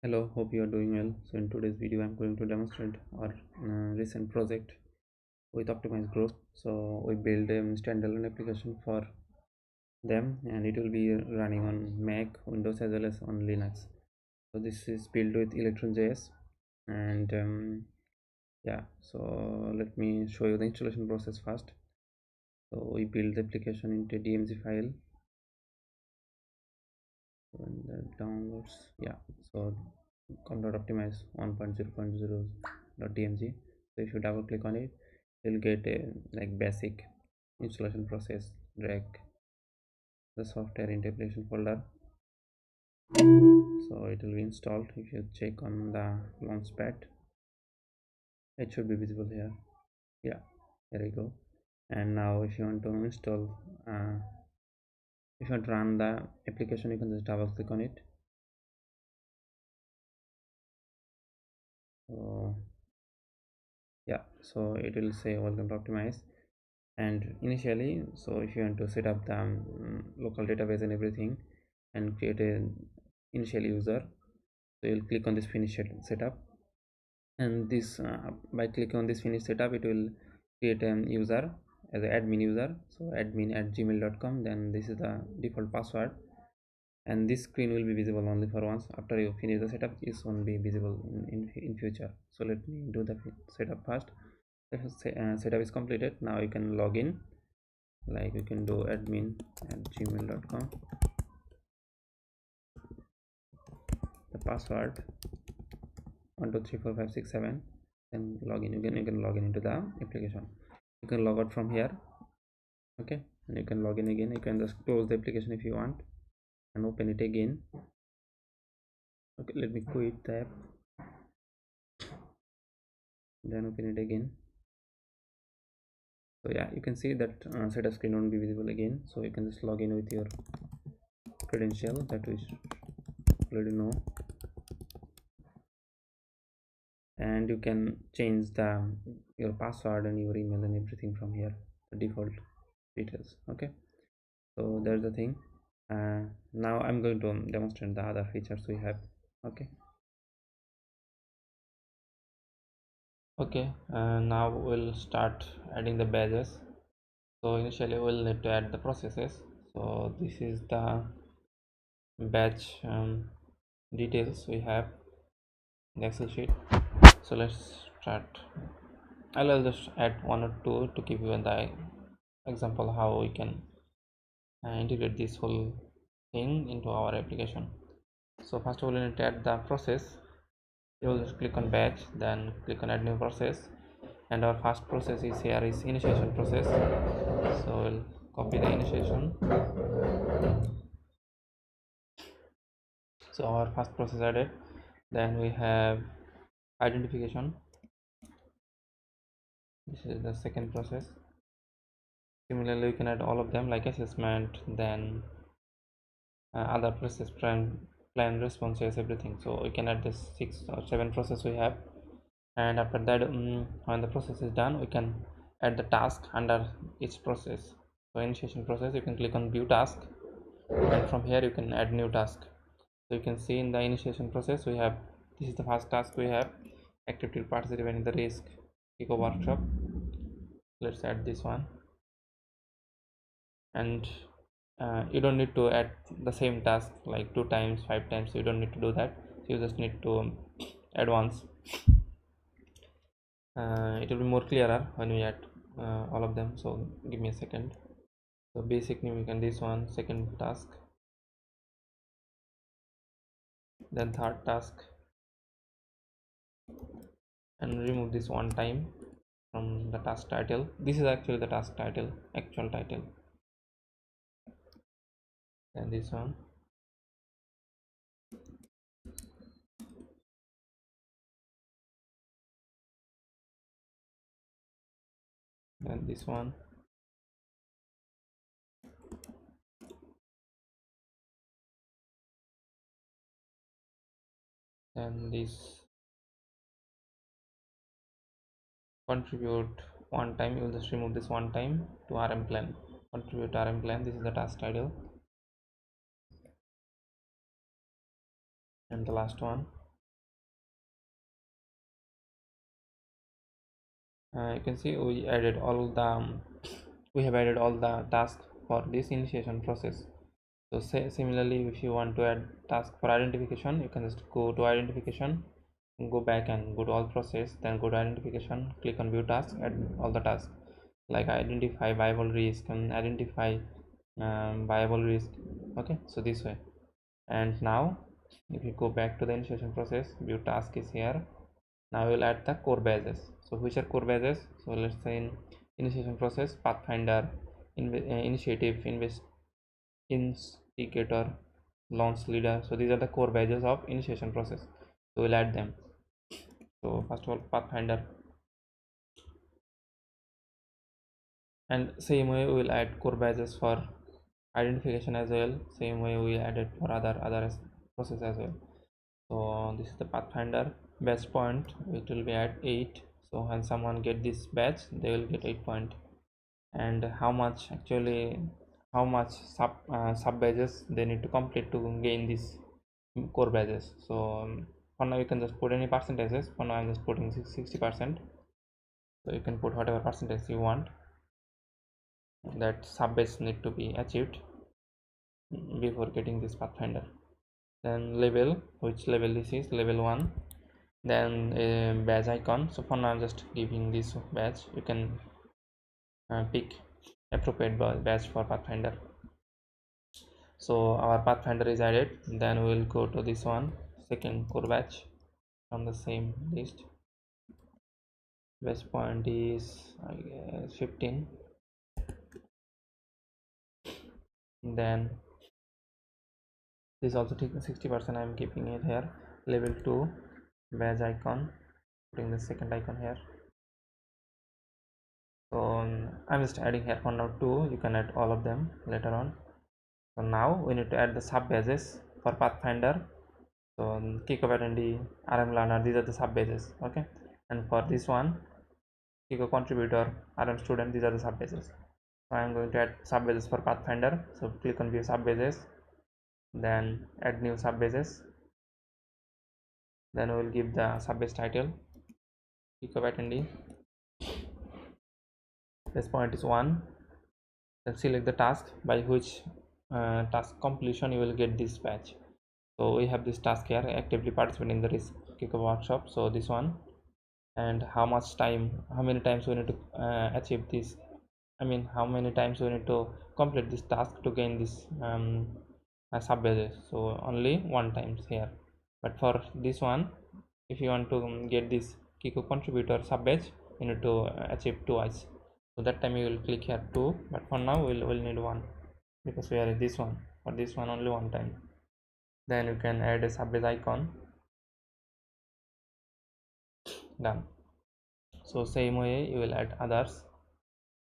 Hello, hope you are doing well. So in today's video, I'm going to demonstrate our recent project with optimized growth. So we build a standalone application for them, and it will be running on Mac, Windows, as well as on Linux. So this is built with Electron JS, and yeah. So let me show you the installation process first. So we build the application into DMG file, and the downloads. Yeah. So com.optimize 1.0.0.dmg. So if you double click on it, you'll get a like basic installation process. Drag the software into application folder, so it will be installed. If you check on the launchpad, it should be visible here. Yeah, there we go. And now if you want to install if you want to run the application, you can just double click on it. So yeah, so it will say welcome to optimize. And initially, so if you want to set up the local database and everything and create a initial user, so you'll click on this finish setup, and this by clicking on this finish setup, it will create an user as an admin user. So admin@gmail.com, then this is the default password, and this screen will be visible only for once. After you finish the setup, this won't be visible in future. So let me do the setup first. Setup is completed. Now you can log in, like you can do admin@gmail.com, the password 12345677, then log in. You can log in into the application. You can log out from here, okay, and you can log in again. You can just close the application if you want and open it again. Okay, let me quit the app, then open it again. So yeah, you can see that setup screen won't be visible again. So you can just log in with your credential that we already know, and you can change your password and your email and everything from here, the default details. Okay, so there's the thing. Now I'm going to demonstrate the other features we have. Okay, now we'll start adding the badges. So initially we'll need to add the processes. So this is the batch details we have in the Excel sheet. So let's start. I'll just add one or two to give you the example how we can integrate this whole thing into our application. So first of all, we need to add the process. You will just click on batch, then click on add new process, and our first process is here is initiation process. So we'll copy the initiation. So our first process added. Then we have identification. This is the second process. Similarly, we can add all of them like assessment, then other process, plan responses, everything. So we can add this 6 or 7 process we have, and after that when the process is done, we can add the task under each process. So initiation process, you can click on view task, and from here you can add new task. So you can see in the initiation process we have, this is the first task we have, activity participate in the risk eco workshop. Let's add this one, and you don't need to add the same task like 2 times 5 times. You don't need to do that. So you just need to add once. It will be more clearer when we add all of them. So give me a second. So basic name, you can this one, second task, then third task, and remove this one time from the task title. This is actually the task title, actual title. And this one, then this one, then this contribute one time. You will just remove this one time to RM plan, contribute RM plan. This is the task title. And the last one, You can see we have added all the tasks for this initiation process. So say, similarly, if you want to add task for identification, you can just go to identification, go back and go to all process, then go to identification, click on view task, add all the tasks like identify viable risk and identify viable risk. Okay, so this way. And now if you go back to the initiation process, view task is here. Now we'll add the core badges. So which are core badges? So let's say in initiation process, pathfinder, initiative, instigator, launch leader. So these are the core badges of initiation process. So we'll add them. So first of all, pathfinder, and same way we will add core badges for identification as well. Same way we added for other process as well. So this is the pathfinder badge point. It will be at 8. So when someone get this badge, they will get 8 point. And how much actually, how much sub badges they need to complete to gain this core badges. So for now you can just put any percentages. For now I'm just putting 60%. So you can put whatever percentage you want that sub badge need to be achieved before getting this pathfinder. Then level, which level this is, level 1. Then a badge icon. So for now I'm just giving this badge. You can pick appropriate badge for pathfinder. So our pathfinder is added. Then we will go to this one, second core badge from the same list. Badge point is I guess 15. Then this also 60%. I'm keeping it here. Level 2 badge icon, putting the second icon here. So I'm just adding here for now 2. You can add all of them later on. So now we need to add the sub badges for pathfinder. So Kiko attendee, RM learner, these are the sub badges. Okay, and for this one, Kiko contributor, RM student, these are the sub badges. So I am going to add sub badges for pathfinder. So click on view sub badges, then add new sub badges. Then we will give the sub badge title Kiko attendee. This point is 1. Then select the task by which task completion you will get this badge. So we have this task here, actively participate in the risk kickoff workshop. So this one, and how much time, how many times we need to achieve this, I mean how many times we need to complete this task to gain this sub badges. So only one times here, but for this one, if you want to get this Kiko contributor sub badge, you need to achieve twice. So that time you will click here 2, but for now we'll need 1 because we are in this one. For this one only one time. Then you can add a sub badge icon. Done. So same way you will add others.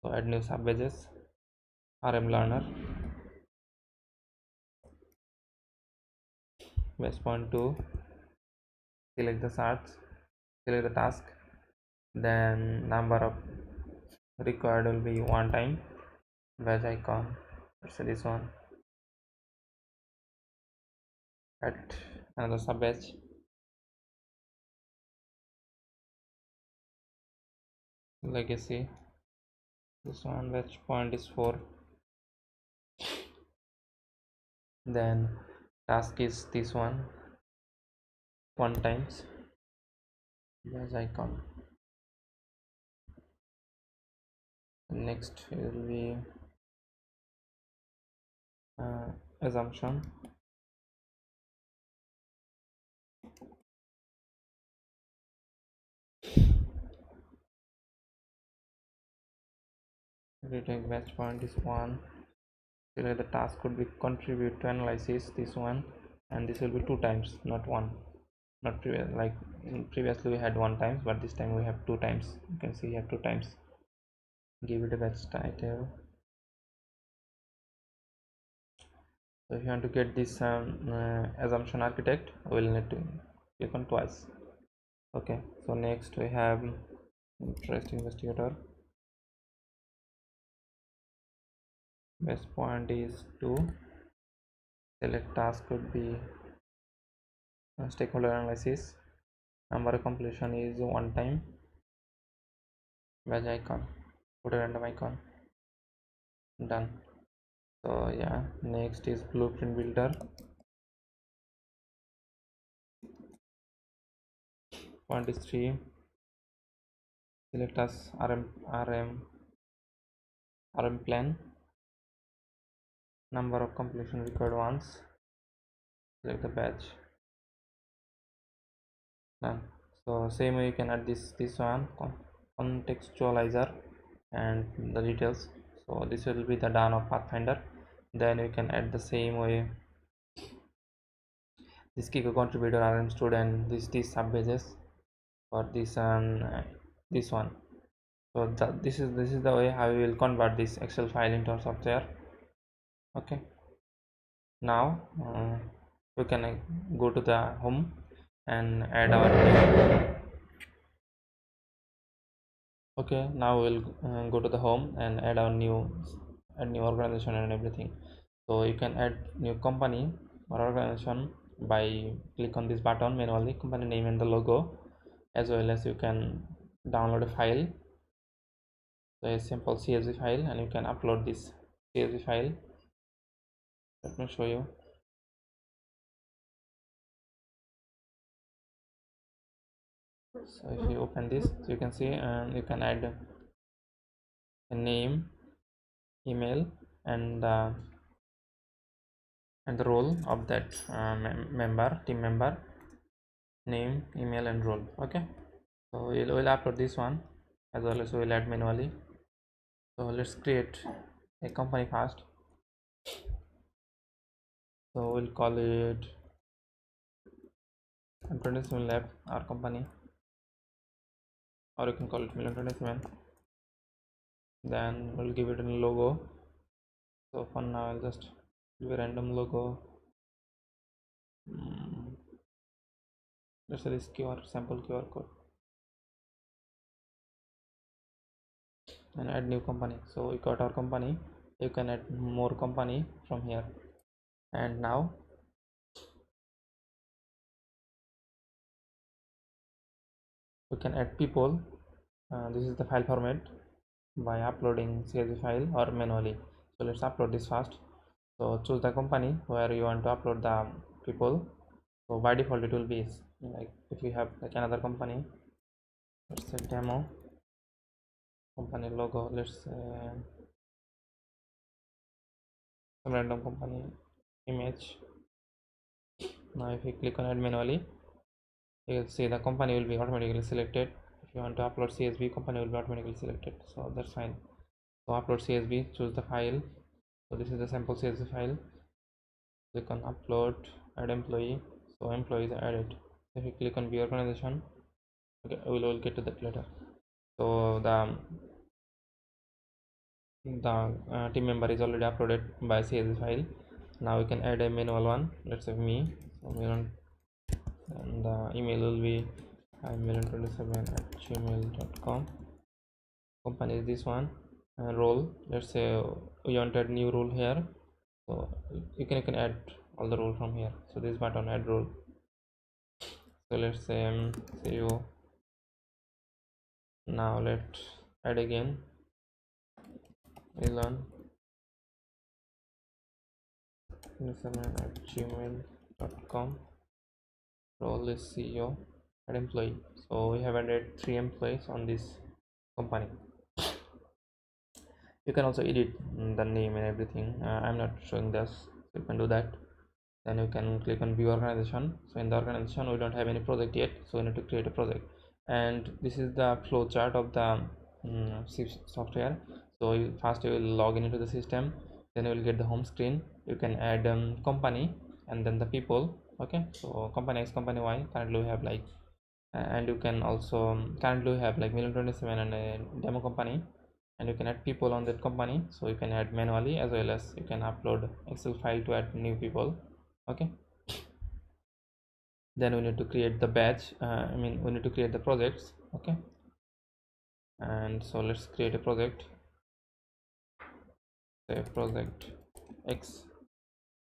So add new sub badges, RM learner, base point 2, select the search, select the task, then number of required will be 1 time, badge icon, let's say this one, add another sub badge, legacy, this one batch point is 4, then task is this one, 1 times, badge icon. Next will be assumption, retake batch point is 1. The task could be contribute to analysis, this one, and this will be 2 times, not 1. Not previous, like previously we had 1 times, but this time we have 2 times. You can see here 2 times. Give it a batch title. So if you want to get this assumption architect, we will need to click on twice. Okay, so next we have interest investigator. Base point is 2. Select task could be stakeholder analysis. Number of completion is 1 time. badge icon, put a random icon, done. So yeah, next is blueprint builder. Point is 3. Select as RM plan, number of completion required once, select the batch, done. So same way you can add this one, contextualizer and the details. So this will be the done of Pathfinder. Then we can add the same way this Kiko contributor, RM student, these sub pages for this one. So this is the way how we will convert this Excel file into our software. Okay, now we can go to the home and add our new. Okay, now we'll go to the home and add our new organization and everything. So you can add new company or organization by click on this button manually, company name and the logo, as well as you can download a file, so a simple CSV file, and you can upload this CSV file. Let me show you. So if you open this, so you can see you can add a name, email, and the role of that team member, name, email, and role. Okay, so we'll upload this one as well as we'll add manually. So let's create a company first. So we'll call it M27 Lab, our company, or you can call it M27. Then we'll give it a logo. So for now I'll just give a random logo. Let's say this sample QR code, and add new company. So we got our company. You can add more company from here. And now we can add people. This is the file format by uploading CSV file or manually. So let's upload this first. So choose the company where you want to upload the people. So by default it will be like, if you have like another company, let's say demo company logo, let's say some random company image. Now if you click on add manually, you will see the company will be automatically selected. If you want to upload CSV, company will be automatically selected, so that's fine. So upload CSV, choose the file. So this is the sample CSV file. Click on upload, add employee. So employee is added. If you click on view organization, okay, we'll get to that later. So the team member is already uploaded by CSV file. Now we can add a manual one. Let's say me. So and the email will be imelian27@gmail.com. Company is this one. Role, let's say we wanted new rule here, so you can add all the role from here. So this button, add role. So let's say CEO. Now let's add again learn 27@gmail.com. Role is CEO, add employee. So we have added 3 employees on this company. You can also edit the name and everything. I'm not showing this, so you can do that. Then you can click on view organization. So in the organization we don't have any project yet, so we need to create a project. And this is the flow chart of the software. So first you will log in into the system, then you will get the home screen. You can add company and then the people. Okay, so company X, company Y, currently we have like and you can also currently we have like Million27 and a demo company, and you can add people on that company. So you can add manually as well as you can upload Excel file to add new people. Okay, then we need to create the batch. We need to create the projects. Okay, and so let's create a project. Say project X,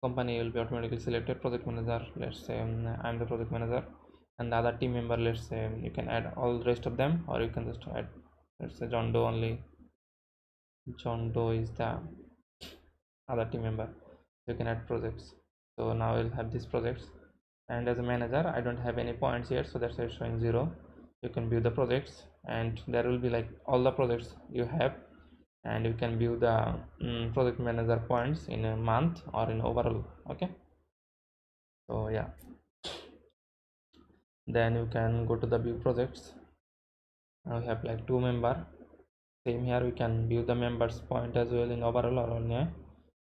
company will be automatically selected. Project manager, let's say I'm the project manager, and the other team member, let's say you can add all the rest of them, or you can just add let's say John Doe only. John Doe is the other team member. You can add projects. So now we'll have these projects, and as a manager I don't have any points here, so that's why it's showing 0. You can view the projects, and there will be like all the projects you have, and you can view the project manager points in a month or in overall. Okay, so yeah, then you can go to the view projects. Now we have like 2 member. Same here, we can view the members point as well in overall or in a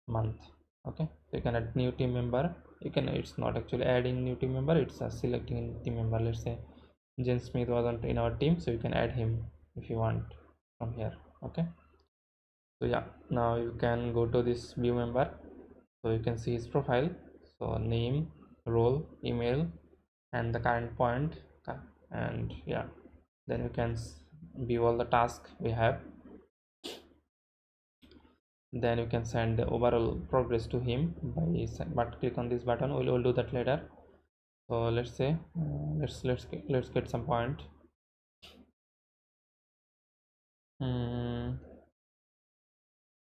month. Okay, so you can add new team member. You can, it's not actually adding new team member, it's selecting team member. Let's say Jen Smith wasn't in our team, so you can add him if you want from here. Okay, so yeah, now you can go to this view member, so you can see his profile. So name, role, email, and the current point. And yeah, then you can view all the tasks we have. Then you can send the overall progress to him by but click on this button. We'll do that later. So let's say let's get some point.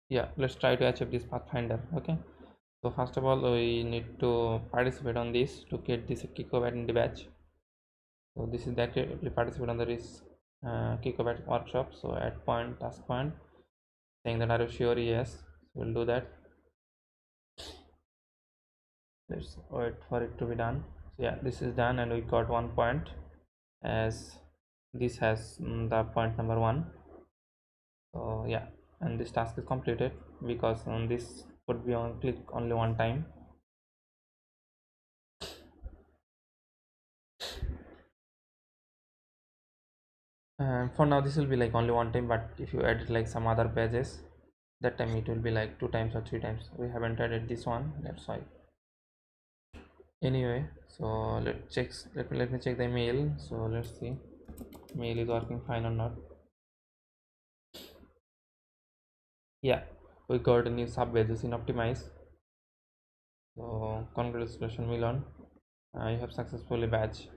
Yeah, let's try to achieve this pathfinder. Okay, so first of all we need to participate on this to get this kickover in the batch. So this is that we participate on this kickover workshop. So add point, task point, saying that are you sure? Yes, so we'll do that. Let's wait for it to be done. So yeah, this is done, and we got 1 point, as this has the point number 1. So yeah, and this task is completed because this could be on click only one time. For now this will be like only one time, but if you edit like some other pages, that time it will be like 2 times or 3 times. We haven't added this one, that's why. Anyway, so let me check the mail. So let's see, mail is working fine or not. Yeah, we got a new sub badges in Optimize. So congratulations Milan, you have successfully badged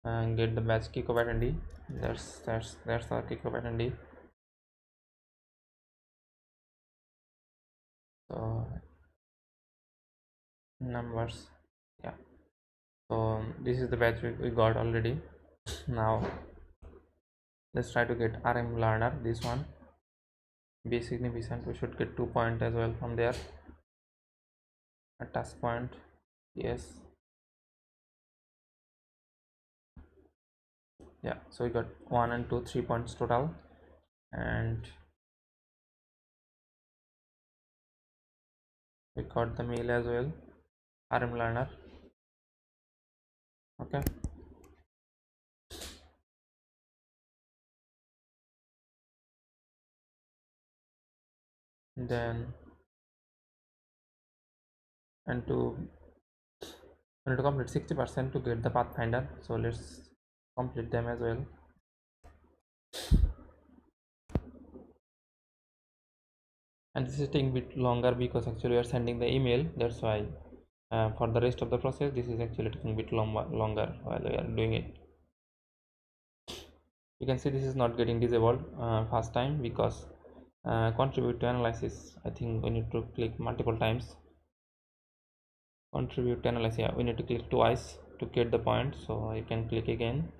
and get the badge kickoff attendee. That's the kickoff attendee. So numbers, yeah. So this is the badge we got already. Now let's try to get RM learner, this one. Be significant, we should get 2 point as well from there. A task point, yes. Yeah, so we got 1 and 2, 3 points total. And we got the mail as well, RM learner. Okay, then and to we need to complete 60% to get the pathfinder, so let's complete them as well. And this is taking a bit longer because actually we are sending the email, that's why. For the rest of the process this is actually taking a bit longer while we are doing it. You can see this is not getting disabled first time because contribute to analysis, I think we need to click multiple times. Contribute to analysis, yeah, we need to click twice to get the point, so you can click again.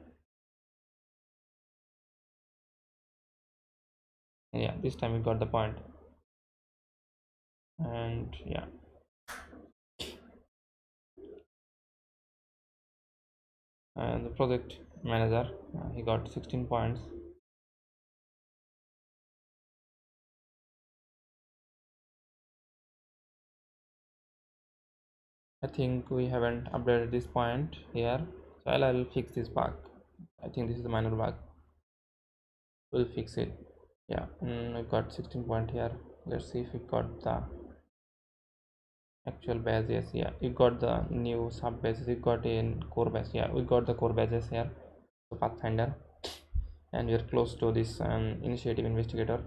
Yeah, this time we got the point. And yeah, and the project manager, he got 16 points. I think we haven't updated this point here, so I'll fix this bug. I think this is the minor bug, we'll fix it. Yeah, we got 16 point here. Let's see if we got the actual badges. Yeah, you got the new sub badges, you got in core badge. Yeah, we got the core badges here, so pathfinder, and we are close to this initiative investigator.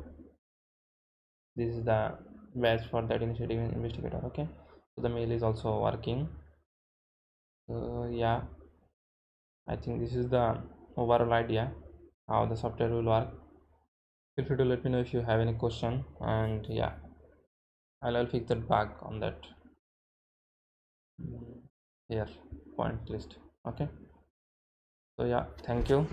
This is the badge for that initiative investigator. Okay, so the mail is also working. Yeah, I think this is the overall idea how the software will work. Feel free to let me know if you have any question, and yeah, I'll fix that back on that here point list. Okay, so yeah, thank you.